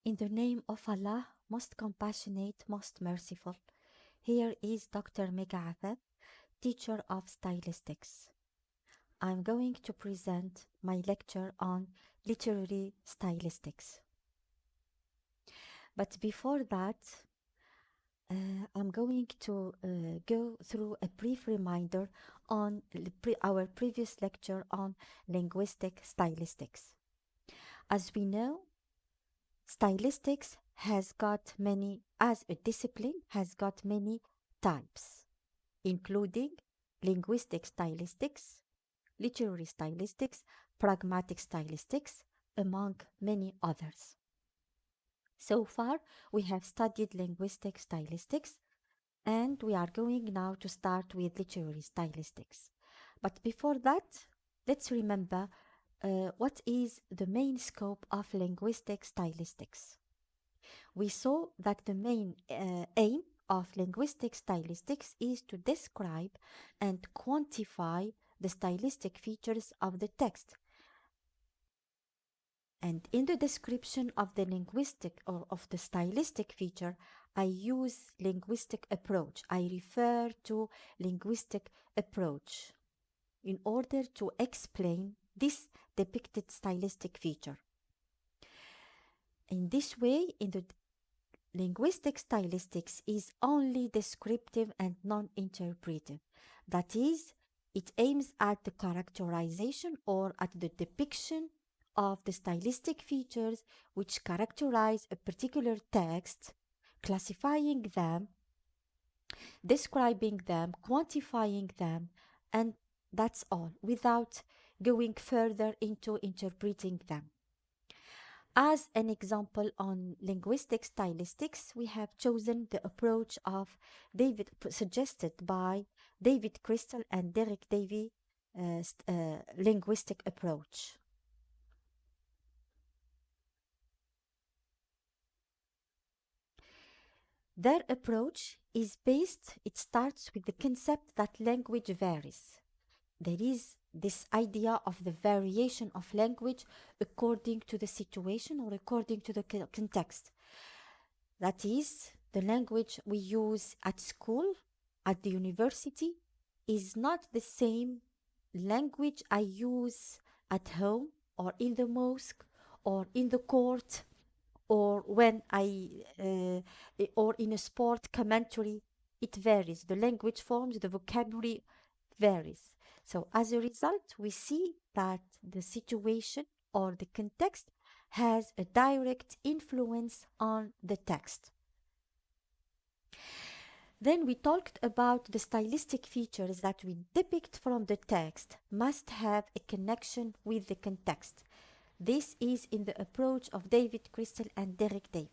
In the name of Allah, most compassionate, most merciful, here is Dr. Mega Afaf, teacher of stylistics. I'm going to present my lecture on literary stylistics. But before that, I'm going to go through a brief reminder on our previous lecture on linguistic stylistics. As we know, stylistics has got many, as a discipline, has got many types, including linguistic stylistics, literary stylistics, pragmatic stylistics, among many others. So far, we have studied linguistic stylistics, and we are going now to start with literary stylistics. But before that, let's remember what is the main scope of linguistic stylistics. We saw that the main aim of linguistic stylistics is to describe and quantify the stylistic features of the text. And in the description of the linguistic or of the stylistic feature, I use linguistic approach. I refer to linguistic approach in order to explain this depicted stylistic feature. In this way, in the linguistic stylistics is only descriptive and non-interpretive. That is, it aims at the characterization or at the depiction of the stylistic features which characterize a particular text, classifying them, describing them, quantifying them, and that's all, without going further into interpreting them. As an example on linguistic stylistics, we have chosen the approach of suggested by David Crystal and Derek Davy linguistic approach. Their approach is based, it starts with the concept that language varies. There is this idea of the variation of language according to the situation or according to the context. That is, the language we use at school, at the university, is not the same language I use at home or in the mosque or in the court or when or in a sport commentary. It varies. The language forms, the vocabulary varies. So as a result, we see that the situation or the context has a direct influence on the text. Then we talked about the stylistic features that we depict from the text must have a connection with the context. This is in the approach of David Crystal and Derek Davy.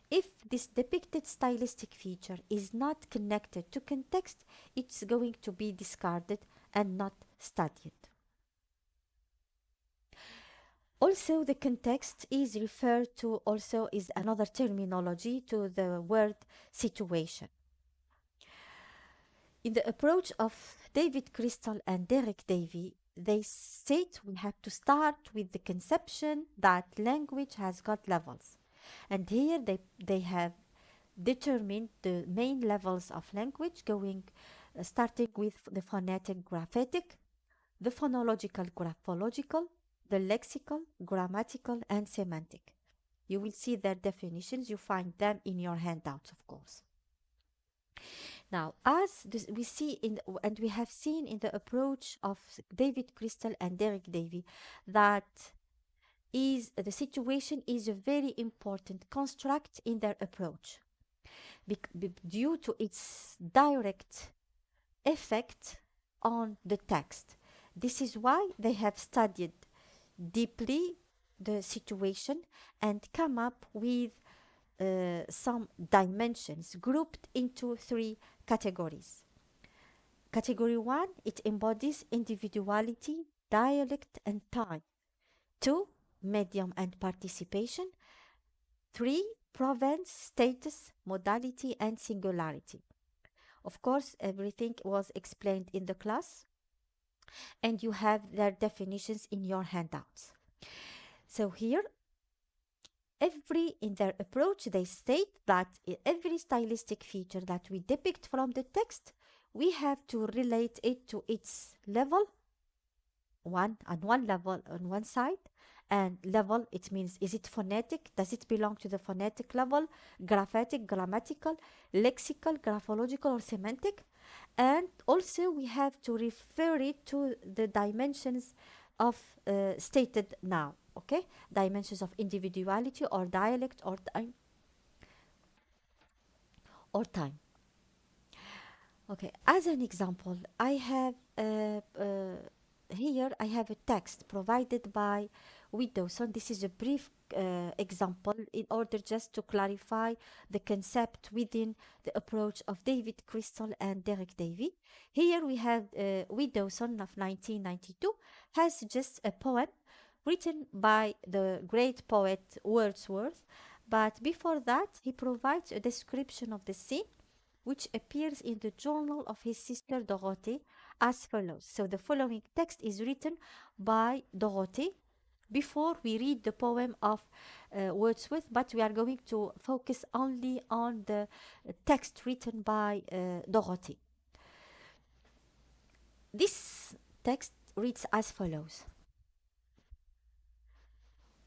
If this depicted stylistic feature is not connected to context, it's going to be discarded and not studied. Also, the context is referred to, also is another terminology to the word situation. In the approach of David Crystal and Derek Davy, they state we have to start with the conception that language has got levels. And here they have determined the main levels of language, starting with the phonetic graphetic, the phonological graphological, the lexical, grammatical, and semantic. You will see their definitions. You find them in your handouts, of course. Now, we see and we have seen in the approach of David Crystal and Derek Davy that the situation is a very important construct in their approach due to its direct effect on the text. This is why they have studied deeply the situation and come up with some dimensions grouped into three categories. Category 1, it embodies individuality, dialect, and time. 2, medium and participation. 3, province, status, modality, and singularity. Of course, everything was explained in the class, and you have their definitions in your handouts. So here, Every in their approach, they state that every stylistic feature that we depict from the text, we have to relate it to its level, one level on one side, and level, it means, is it phonetic, does it belong to the phonetic level, graphatic, grammatical, lexical, graphological, or semantic. And also we have to refer it to the dimensions of stated now, okay, dimensions of individuality or dialect or time. Okay, as an example, I have here I have a text provided by Widowson. This is a brief example in order just to clarify the concept within the approach of David Crystal and Derek Davy. Here we have Widowson of 1992 has just a poem written by the great poet Wordsworth, but before that he provides a description of the scene which appears in the journal of his sister Dorothy as follows. So the following text is written by Dorothy before we read the poem of Wordsworth, but we are going to focus only on the text written by Dorothy. This text reads as follows.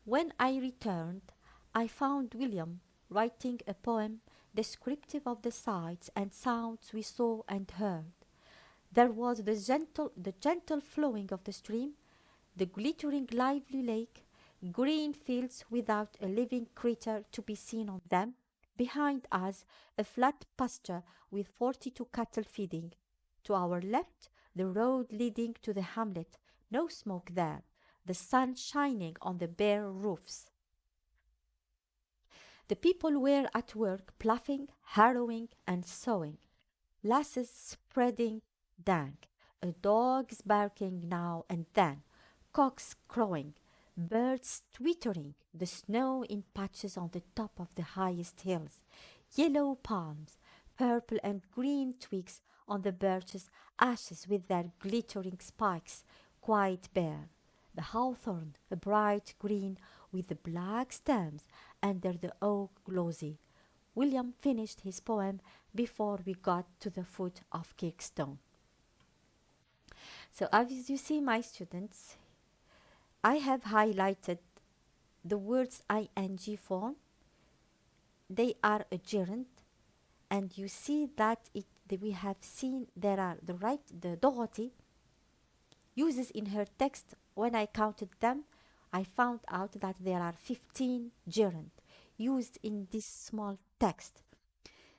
When I returned, I found William writing a poem descriptive of the sights and sounds we saw and heard. There was the gentle flowing of the stream, the glittering lively lake, green fields without a living creature to be seen on them, behind us a flat pasture with 42 cattle feeding. To our left, the road leading to the hamlet, no smoke there, the sun shining on the bare roofs. The people were at work ploughing, harrowing, and sowing. Lasses spreading dank, dogs barking now and then, cocks crowing, birds twittering, the snow in patches on the top of the highest hills, yellow palms, purple and green twigs on the birches, ashes with their glittering spikes, quite bare. The hawthorn, a bright green with the black stems under the oak glossy. William finished his poem before we got to the foot of Kirkstone. So, as you see, my students, I have highlighted the words ing form. They are a gerund, and you see that we have seen there are the Dorothy uses in her text. When I counted them, I found out that there are 15 gerund used in this small text.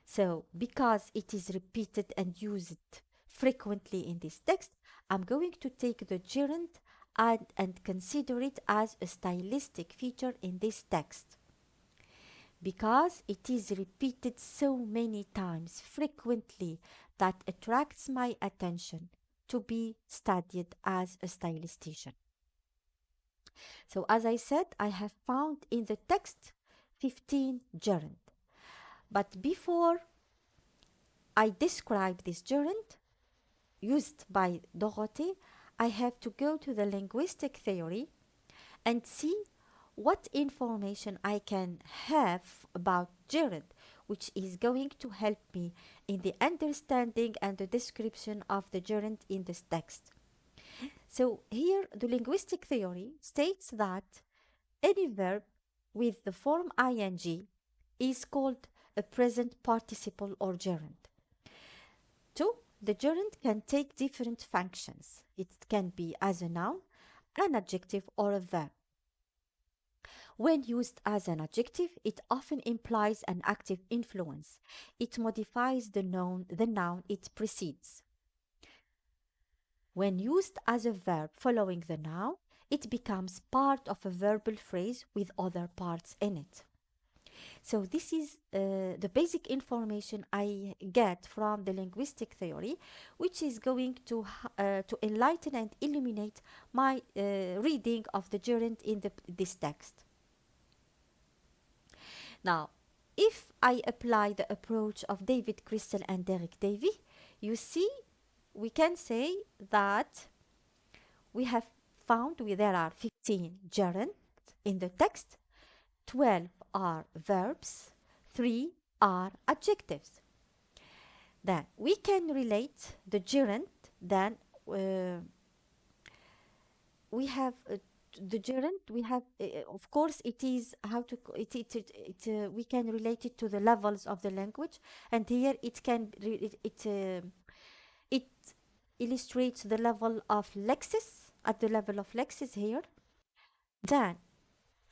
So, because it is repeated and used frequently in this text, I'm going to take the gerund and consider it as a stylistic feature in this text. Because it is repeated so many times frequently that attracts my attention to be studied as a stylistician. So, as I said, I have found in the text 15 gerund. But before I describe this gerund used by Dorothy, I have to go to the linguistic theory and see what information I can have about gerund, which is going to help me in the understanding and the description of the gerund in this text. So here the linguistic theory states that any verb with the form ing is called a present participle or gerund. Two, the gerund can take different functions. It can be as a noun, an adjective, or a verb. When used as an adjective, it often implies an active influence. It modifies the noun it precedes. When used as a verb following the noun, it becomes part of a verbal phrase with other parts in it. So this is the basic information I get from the linguistic theory, which is going to enlighten and illuminate my reading of the gerund in this text. Now, if I apply the approach of David Crystal and Derek Davy, you see, we can say that we have found there are 15 gerunds in the text. 12 are verbs, 3 are adjectives. Then we can relate the gerund. Then uh, we have the gerund. We have, of course, it is how to we can relate it to the levels of the language, and here it can it illustrates the level of lexis, at the level of lexis here. Then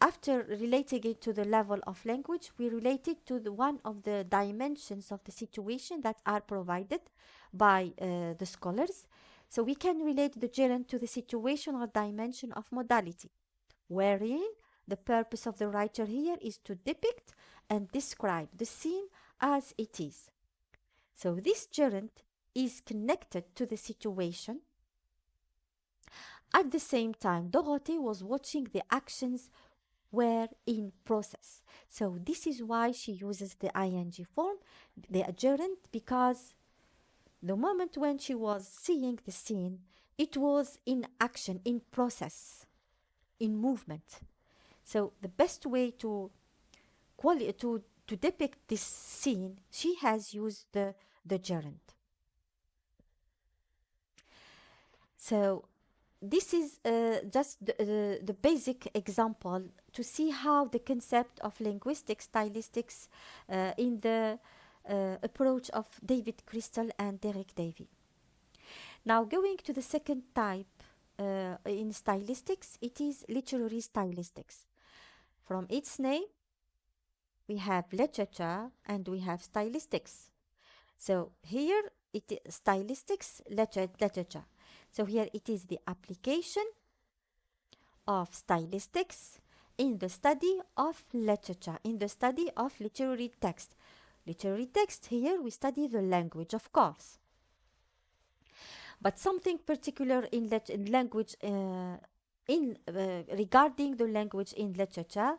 after relating it to the level of language, we relate it to the one of the dimensions of the situation that are provided by the scholars. So we can relate the gerund to the situational dimension of modality, wherein the purpose of the writer here is to depict and describe the scene as it is. So this gerund is connected to the situation. At the same time, Dorothy was watching the actions were in process. So this is why she uses the ing form, the gerund, because the moment when she was seeing the scene, it was in action, in process, in movement. So the best way to to depict this scene, she has used the gerund. So this is just the basic example to see how the concept of linguistic stylistics in the approach of David Crystal and Derek Davy. Now, going to the second type in stylistics, it is literary stylistics. From its name, we have literature and we have stylistics. So here it is stylistics, literature. So here it is the application of stylistics in the study of literature, in the study of literary text. Literary text, here we study the language, of course. But something particular in language, regarding the language in literature,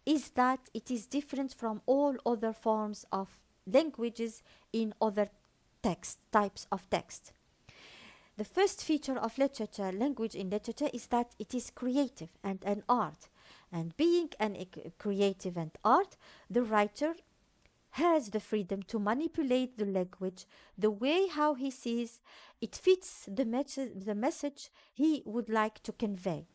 is that it is different from all other forms of languages in other text types of text. The first feature of literature, language in literature, is that it is creative and an art. And being creative and art, the writer has the freedom to manipulate the language the way how he sees it fits the message he would like to convey.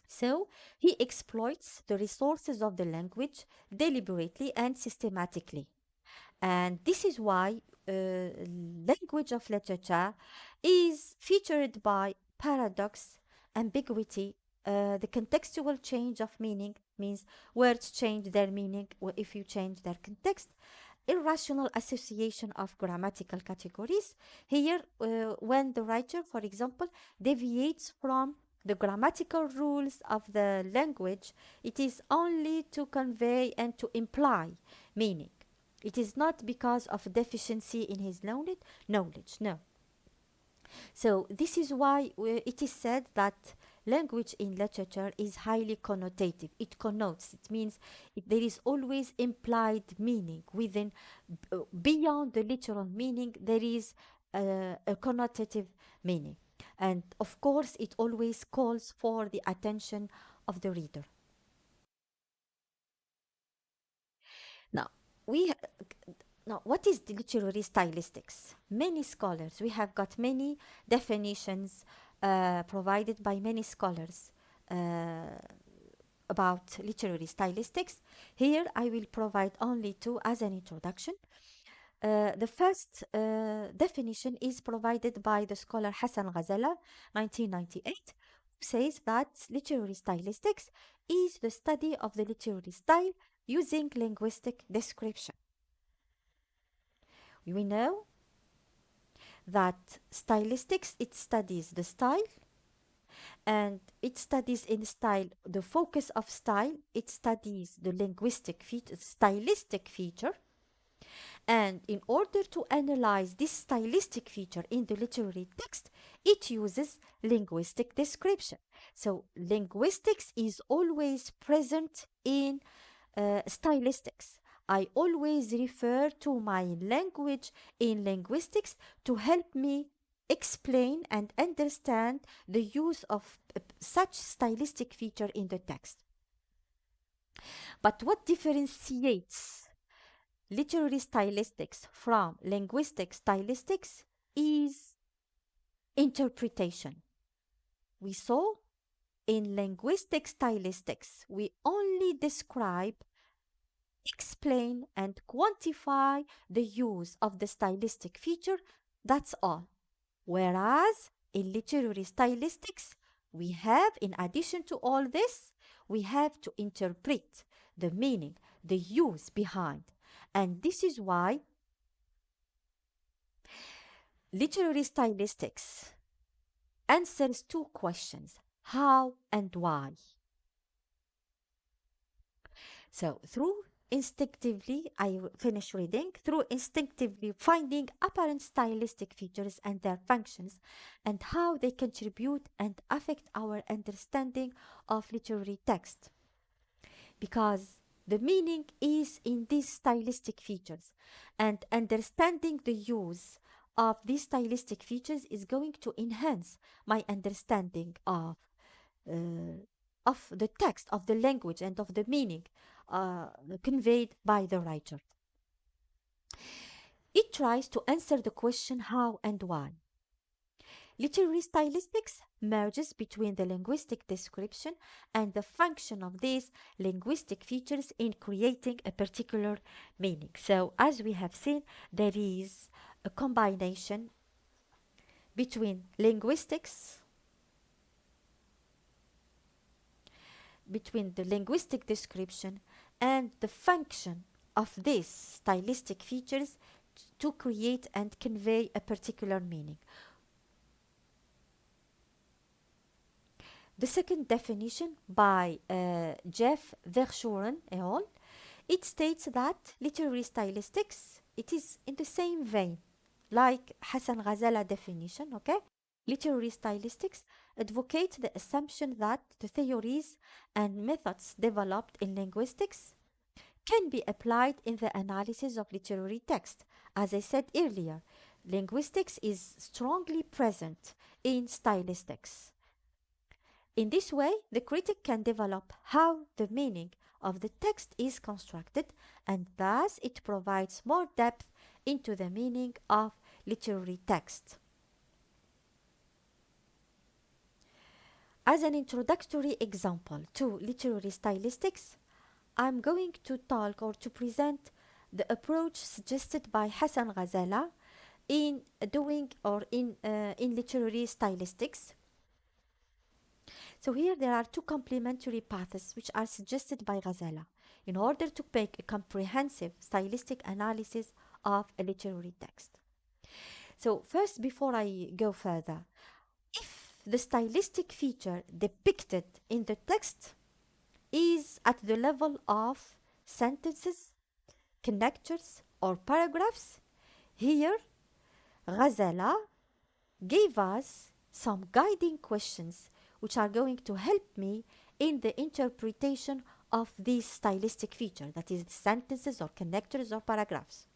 So he exploits the resources of the language deliberately and systematically. And this is why language of literature is featured by paradox, ambiguity, the contextual change of meaning means words change their meaning if you change their context, irrational association of grammatical categories. Here, when the writer, for example, deviates from the grammatical rules of the language, it is only to convey and to imply meaning. It is not because of deficiency in his knowledge, no. So this is why it is said that language in literature is highly connotative. It connotes, it means there is always implied meaning within, beyond the literal meaning, there is a connotative meaning. And of course, it always calls for the attention of the reader. Now, we now, what is the literary stylistics? Many scholars, we have got many definitions provided by many scholars about literary stylistics. Here, I will provide only two as an introduction. The first definition is provided by the scholar Hassan Gazala, 1998, who says that literary stylistics is the study of the literary style using linguistic description. We know that stylistics, it studies the style, and it studies in style the focus of style, it studies the stylistic feature, and in order to analyze this stylistic feature in the literary text, it uses linguistic description. So linguistics is always present in stylistics. I always refer to my language in linguistics to help me explain and understand the use of such stylistic feature in the text. But what differentiates literary stylistics from linguistic stylistics is interpretation. We saw in linguistic stylistics, we only describe, explain, and quantify the use of the stylistic feature. That's all. Whereas in literary stylistics, we have, in addition to all this, we have to interpret the meaning, the use behind. And this is why literary stylistics answers two questions: how and why. So, I finish reading. Through instinctively finding apparent stylistic features and their functions, and how they contribute and affect our understanding of literary text. Because the meaning is in these stylistic features, and understanding the use of these stylistic features is going to enhance my understanding uh, of the text, of the language, and of the meaning uh, conveyed by the writer. It tries to answer the question how and why. Literary stylistics merges between the linguistic description and the function of these linguistic features in creating a particular meaning. So, as we have seen, there is a combination between between the linguistic description and the function of these stylistic features to create and convey a particular meaning. The second definition by Jeff Verschuren et al. It states that literary stylistics, it is in the same vein like Hassan Gazala definition, okay? Literary stylistics advocate the assumption that the theories and methods developed in linguistics can be applied in the analysis of literary text. As I said earlier, linguistics is strongly present in stylistics. In this way, the critic can develop how the meaning of the text is constructed, and thus it provides more depth into the meaning of literary text. As an introductory example to literary stylistics, I'm going to talk or to present the approach suggested by Hassan Gazala in doing or in literary stylistics. So here there are two complementary paths which are suggested by Ghazala in order to make a comprehensive stylistic analysis of a literary text. So first, before I go further, if the stylistic feature depicted in the text is at the level of sentences, connectors, or paragraphs, here Ghazala gave us some guiding questions which are going to help me in the interpretation of this stylistic feature, that is, sentences or connectors or paragraphs.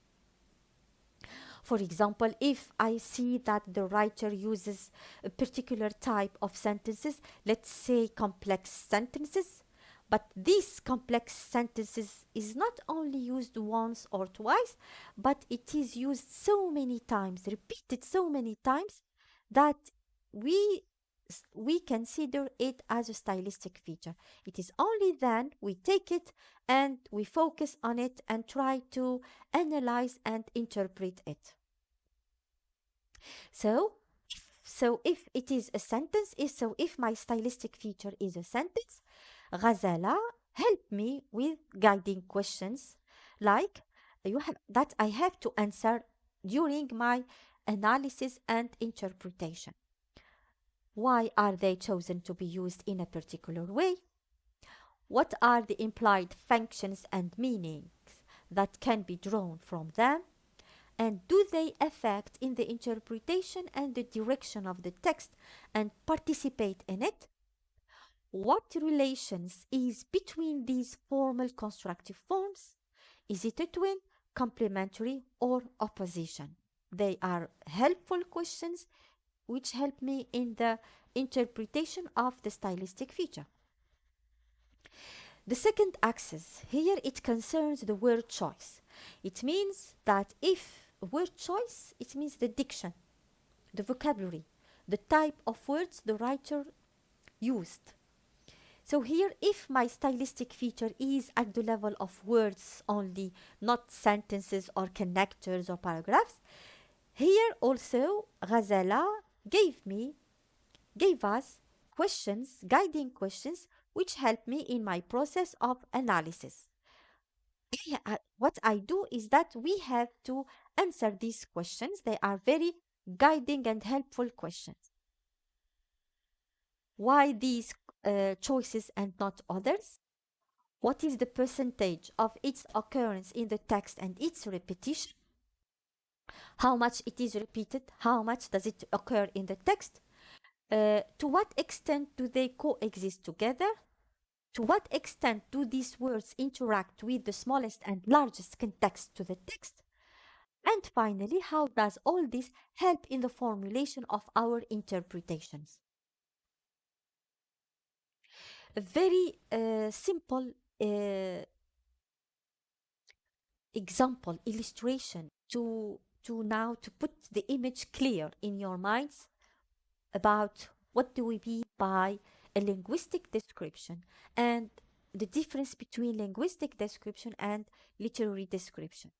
For example, if I see that the writer uses a particular type of sentences, let's say complex sentences, but these complex sentences is not only used once or twice, but it is used so many times, repeated so many times, that we we consider it as a stylistic feature. It is only then we take it and we focus on it and try to analyze and interpret it. So, if it is a sentence, if my stylistic feature is a sentence, Ghazala help me with guiding questions like that I have to answer during my analysis and interpretation. Why are they chosen to be used in a particular way? What are the implied functions and meanings that can be drawn from them? And do they affect in the interpretation and the direction of the text and participate in it? What relations is between these formal constructive forms? Is it a twin, complementary, or opposition? They are helpful questions which help me in the interpretation of the stylistic feature. The second axis here, it concerns the word choice. It means that if a word choice, it means the diction, the vocabulary, the type of words the writer used. So here, if my stylistic feature is at the level of words only, not sentences or connectors or paragraphs, here also Ghazala gave me gave us questions, guiding questions, which help me in my process of analysis. What I do is that we have to answer these questions. They are very guiding and helpful questions. Why these choices and not others? What is the percentage of its occurrence in the text and its repetition? How much it is repeated? How much does it occur in the text? To what extent do they coexist together? To what extent do these words interact with the smallest and largest context to the text? And finally, how does all this help in the formulation of our interpretations? A very simple example, illustration to now to put the image clear in your minds about what do we mean by a linguistic description and the difference between linguistic description and literary description.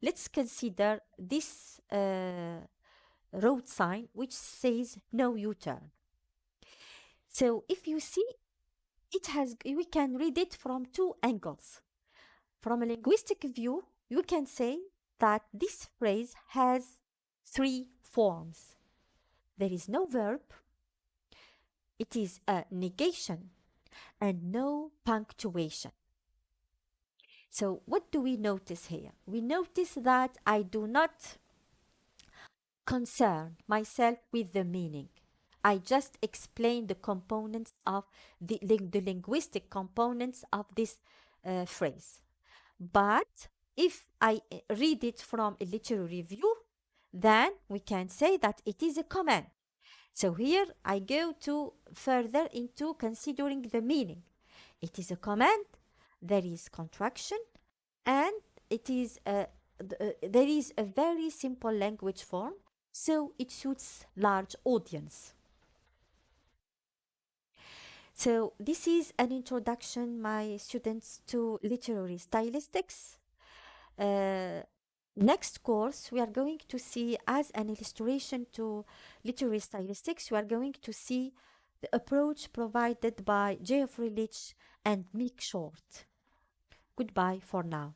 Let's consider this road sign which says no U-turn. So if you see, we can read it from two angles. From a linguistic view, you can say that this phrase has three forms. There is no verb, it is a negation, and no punctuation. So what do we notice here? We notice that I do not concern myself with the meaning. I just explain the components of the linguistic components of this phrase. But if I read it from a literary view, then we can say that it is a command. So here I go to further into considering the meaning. It is a command, there is contraction, and there is a very simple language form, so it suits large audience. So this is an introduction, my students, to literary stylistics. Next course, we are going to see, as an illustration to literary stylistics, we are going to see the approach provided by Geoffrey Leach and Mick Short. Goodbye for now.